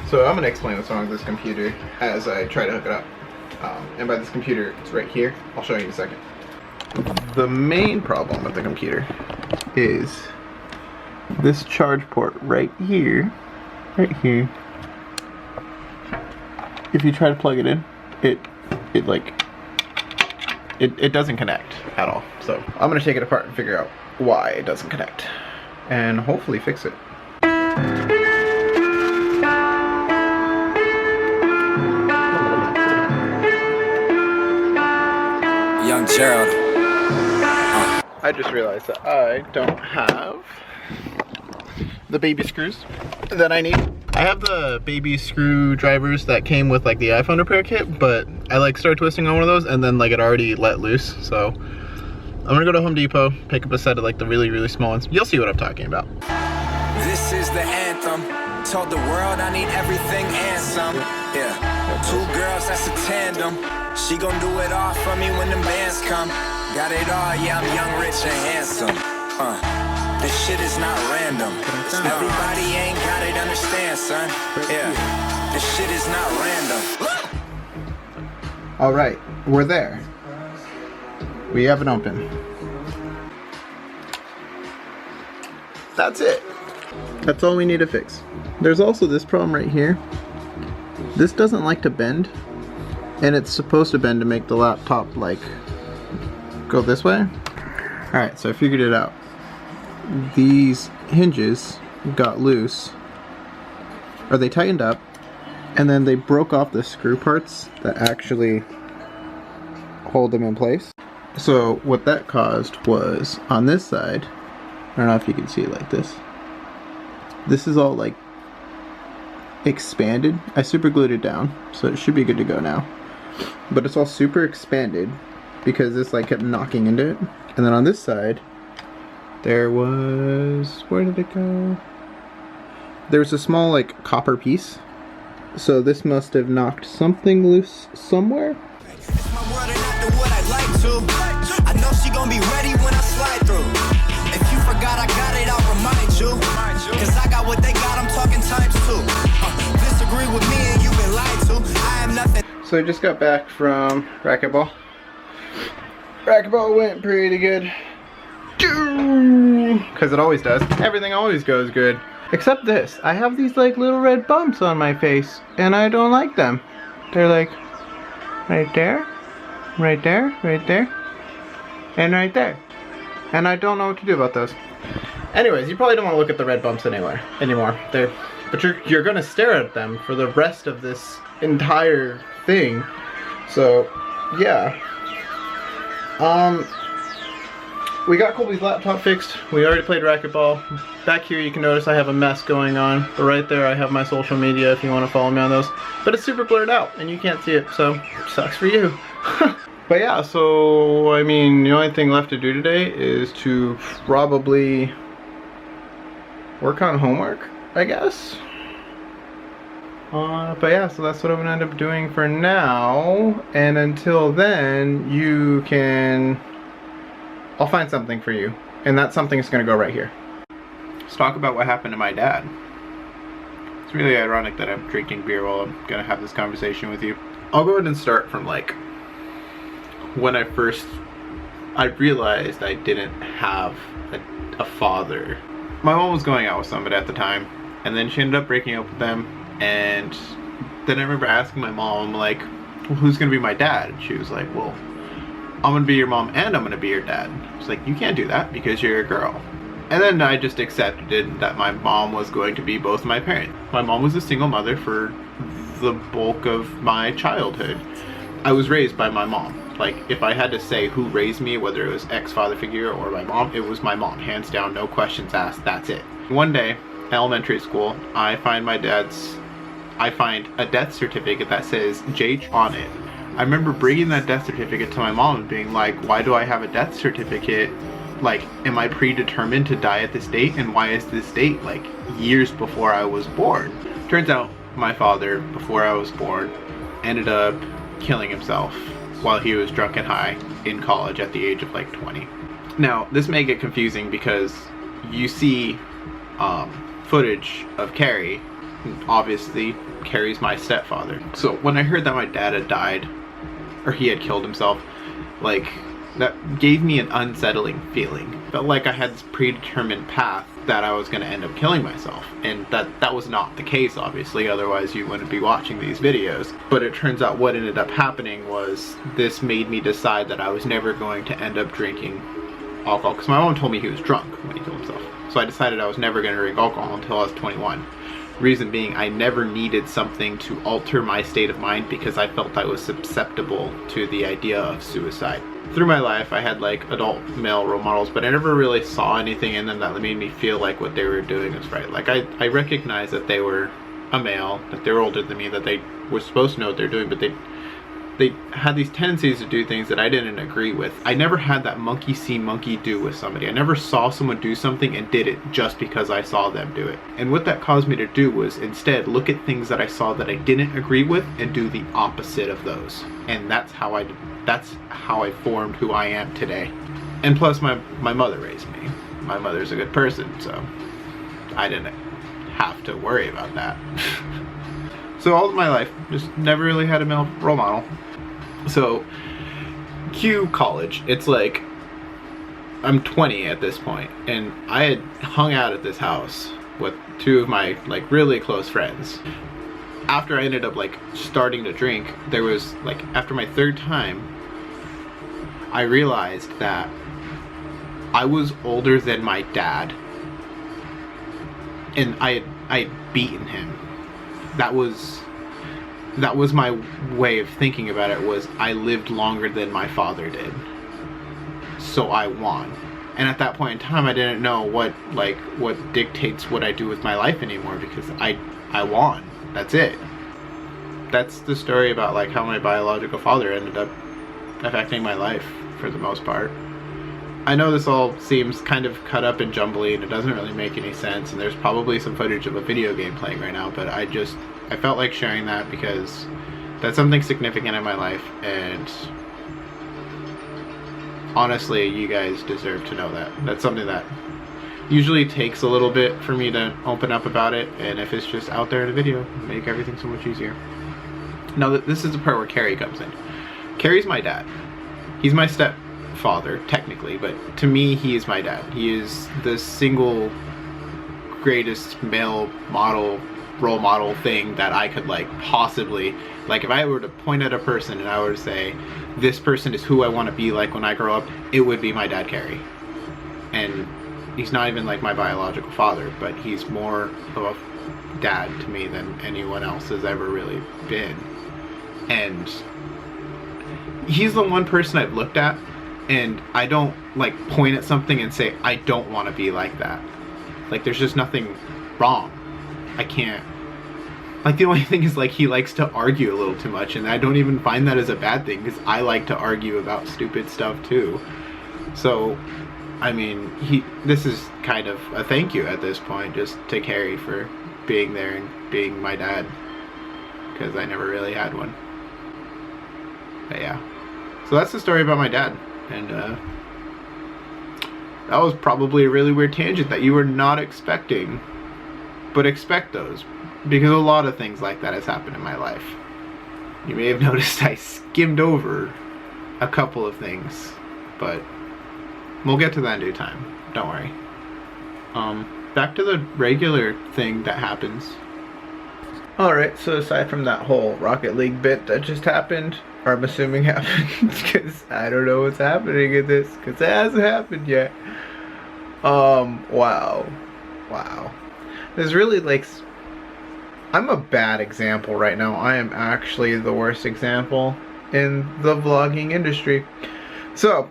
So I'm gonna explain what's wrong with this computer as I try to hook it up. And by this computer, it's right here. I'll show you in a second. The main problem with the computer is this charge port right here. If you try to plug it in, it doesn't connect at all. So I'm gonna take it apart and figure out why it doesn't connect, and hopefully fix it. Young Gerald. I just realized that I don't have the baby screws that I need. I have the baby screwdrivers that came with like the iPhone repair kit, but I like started twisting on one of those and then like it already let loose. So I'm gonna go to Home Depot, pick up a set of like the really small ones. You'll see what I'm talking about. This is the anthem. Told the world I need everything and some. Yeah. Two girls, that's a tandem. She gon' do it all for me when the bands come. Got it all, yeah, I'm young, rich, and handsome. This shit is not random. Everybody ain't got it, understand, son. Yeah, this shit is not random. All right, we're there. We have it open. That's it. That's all we need to fix. There's also this problem right here. This doesn't like to bend, and it's supposed to bend to make the laptop like go this way. All right, so I figured it out. These hinges got loose, or they tightened up, and then they broke off the screw parts that actually hold them in place. So what that caused was on this side, I don't know if you can see it like this. This is all like expanded. I super glued it down, so it should be good to go now. But it's all super expanded because this like kept knocking into it. And then on this side, there was, where did it go? There's a small like copper piece. So this must have knocked something loose somewhere. It's my world and not the what I'd like to. I know she gon' be ready when I slide through. If you forgot I got it, I'll remind you. Cause I got what they got, I'm talking times two. Disagree with me and you've been lied to. I am nothing. So I just got back from racquetball. Racquetball went pretty good. Because it always does. Everything always goes good. Except this. I have these like little red bumps on my face, and I don't like them. They're like right there, right there, right there, and right there. And I don't know what to do about those. Anyways, you probably don't want to look at the red bumps anymore. But you're gonna stare at them for the rest of this entire thing. So yeah. We got Colby's laptop fixed. We already played racquetball. Back here you can notice I have a mess going on. But right there I have my social media if you want to follow me on those. But it's super blurred out and you can't see it, so sucks for you. But yeah, so I mean the only thing left to do today is to probably work on homework, I guess. But yeah, so that's what I'm gonna end up doing for now. And until then, I'll find something for you. And that something is gonna go right here. Let's talk about what happened to my dad. It's really ironic that I'm drinking beer while I'm gonna have this conversation with you. I'll go ahead and start from like when I realized I didn't have a father. My mom was going out with somebody at the time, and then she ended up breaking up with them. And then I remember asking my mom, like, well, who's gonna be my dad? And she was like, well, I'm gonna be your mom and I'm gonna be your dad. It's like, you can't do that because you're a girl. And then I just accepted that my mom was going to be both my parents. My mom was a single mother for the bulk of my childhood. I was raised by my mom. Like, if I had to say who raised me, whether it was ex-father figure or my mom, it was my mom. Hands down, no questions asked, that's it. One day, elementary school, I find a death certificate that says J on it. I remember bringing that death certificate to my mom and being like, why do I have a death certificate? Like, am I predetermined to die at this date? And why is this date like years before I was born? Turns out my father, before I was born, ended up killing himself while he was drunk and high in college at the age of like 20. Now, this may get confusing because you see footage of Carrie, obviously Carrie's my stepfather. So when I heard that my dad had died, or he had killed himself, like, that gave me an unsettling feeling. Felt like I had this predetermined path that I was going to end up killing myself, and that was not the case, obviously, otherwise you wouldn't be watching these videos. But it turns out what ended up happening was this made me decide that I was never going to end up drinking alcohol, because my mom told me he was drunk when he killed himself. So I decided I was never going to drink alcohol until I was 21. Reason being, I never needed something to alter my state of mind because I felt I was susceptible to the idea of suicide. Through my life, I had like adult male role models, but I never really saw anything in them that made me feel like what they were doing was right. Like I recognized that they were a male, that they were older than me, that they were supposed to know what they're doing, but they had these tendencies to do things that I didn't agree with. I never had that monkey see, monkey do with somebody. I never saw someone do something and did it just because I saw them do it. And what that caused me to do was instead look at things that I saw that I didn't agree with and do the opposite of those. And that's how I formed who I am today. And plus my mother raised me. My mother's a good person, so I didn't have to worry about that. So all of my life, just never really had a male role model. So, cue college. It's like, I'm 20 at this point, and I had hung out at this house with two of my, like, really close friends. After I ended up, like, starting to drink, there was, like, after my third time, I realized that I was older than my dad, and I had beaten him. That was my way of thinking about it, was I lived longer than my father did, so I won. And at that point in time, I didn't know what dictates what I do with my life anymore, because I won. That's it. That's the story about like how my biological father ended up affecting my life for the most part. I know this all seems kind of cut up and jumbly and it doesn't really make any sense, and there's probably some footage of a video game playing right now, but I felt like sharing that because that's something significant in my life, and honestly, you guys deserve to know that. That's something that usually takes a little bit for me to open up about it, and if it's just out there in a video, it'll make everything so much easier. Now, this is the part where Carrie comes in. Carrie's my dad. He's my stepfather, technically, but to me, he is my dad. He is the single greatest male role model thing that I could like possibly, like if I were to point at a person and I were to say, this person is who I want to be like when I grow up, it would be my dad, Carrie. And he's not even like my biological father, but he's more of a dad to me than anyone else has ever really been. And he's the one person I've looked at and I don't like point at something and say, I don't want to be like that. Like there's just nothing wrong. I can't. Like the only thing is like he likes to argue a little too much, and I don't even find that as a bad thing because I like to argue about stupid stuff too. So, I mean, this is kind of a thank you at this point just to Carrie for being there and being my dad, because I never really had one. But yeah. So that's the story about my dad, and that was probably a really weird tangent that you were not expecting, but expect those, because a lot of things like that has happened in my life. You may have noticed I skimmed over a couple of things, but we'll get to that in due time. Don't worry. Back to the regular thing that happens. Alright, so aside from that whole Rocket League bit that just happened, or I'm assuming happened, because I don't know what's happening in this, because it hasn't happened yet. Wow. There's really like, I'm a bad example right now. I am actually the worst example in the vlogging industry. So,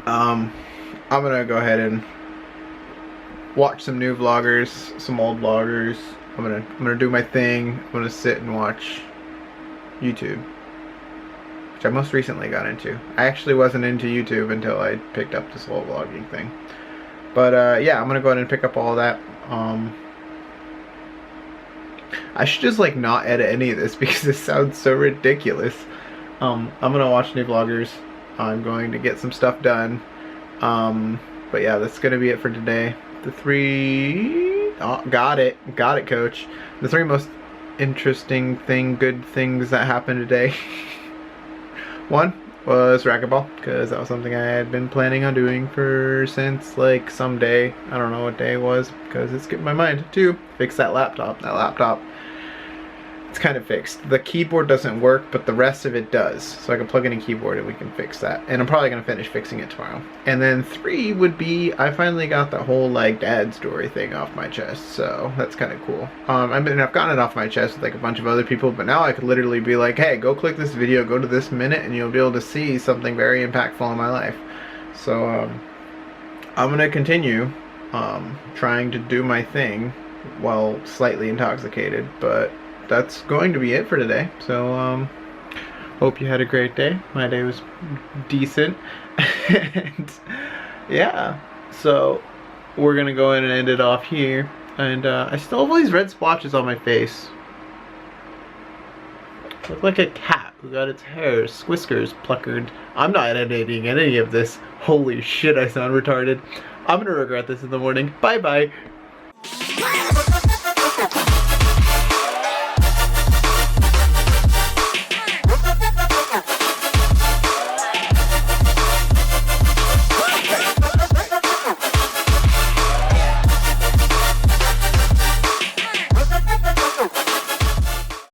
I'm gonna go ahead and watch some new vloggers, some old vloggers. I'm gonna do my thing. I'm gonna sit and watch YouTube, which I most recently got into. I actually wasn't into YouTube until I picked up this whole vlogging thing. But yeah, I'm gonna go ahead and pick up all of that. I should just like not edit any of this because this sounds so ridiculous. I'm gonna watch new vloggers. I'm going to get some stuff done. But yeah, that's gonna be it for today. The three, got it, coach. The three most interesting good things that happened today. One was racquetball, because that was something I had been planning on doing since like some day. I don't know what day it was, because it's skipped my mind. Two, fix that laptop. It's kind of fixed. The keyboard doesn't work, but the rest of it does. So I can plug in a keyboard and we can fix that. And I'm probably going to finish fixing it tomorrow. And then three would be, I finally got the whole like dad story thing off my chest. So that's kind of cool. I've gotten it off my chest with like a bunch of other people, but now I could literally be like, hey, go click this video, go to this minute, and you'll be able to see something very impactful in my life. So I'm going to continue trying to do my thing while slightly intoxicated, but that's going to be it for today. So hope you had a great day. My day was decent. And yeah, so we're gonna go in and end it off here. And I still have all these red splotches on my face. I look like a cat who got its hair, whiskers pluckered. I'm not editing any of this. Holy shit, I sound retarded. I'm gonna regret this in the morning. Bye bye.